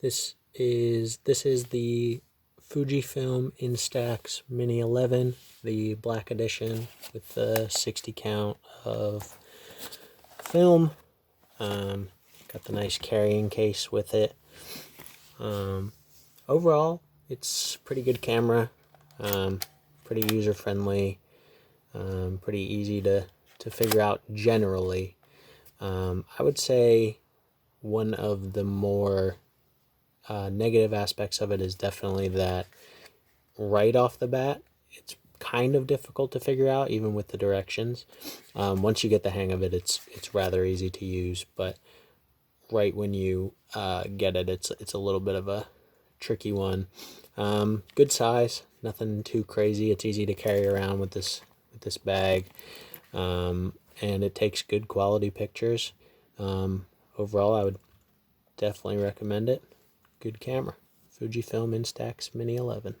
This is the Fujifilm Instax Mini 11, the black edition with the 60 count of film. Got the nice carrying case with it. Overall, it's a pretty good camera, pretty user friendly, pretty easy to figure out generally. I would say one of the more negative aspects of it is definitely that right off the bat, it's kind of difficult to figure out, even with the directions. Once you get the hang of it, it's rather easy to use, but right when you get it, it's a little bit of a tricky one. Good size, nothing too crazy. It's easy to carry around with this bag, and it takes good quality pictures. Overall, I would definitely recommend it. Good camera. Fujifilm Instax Mini 11.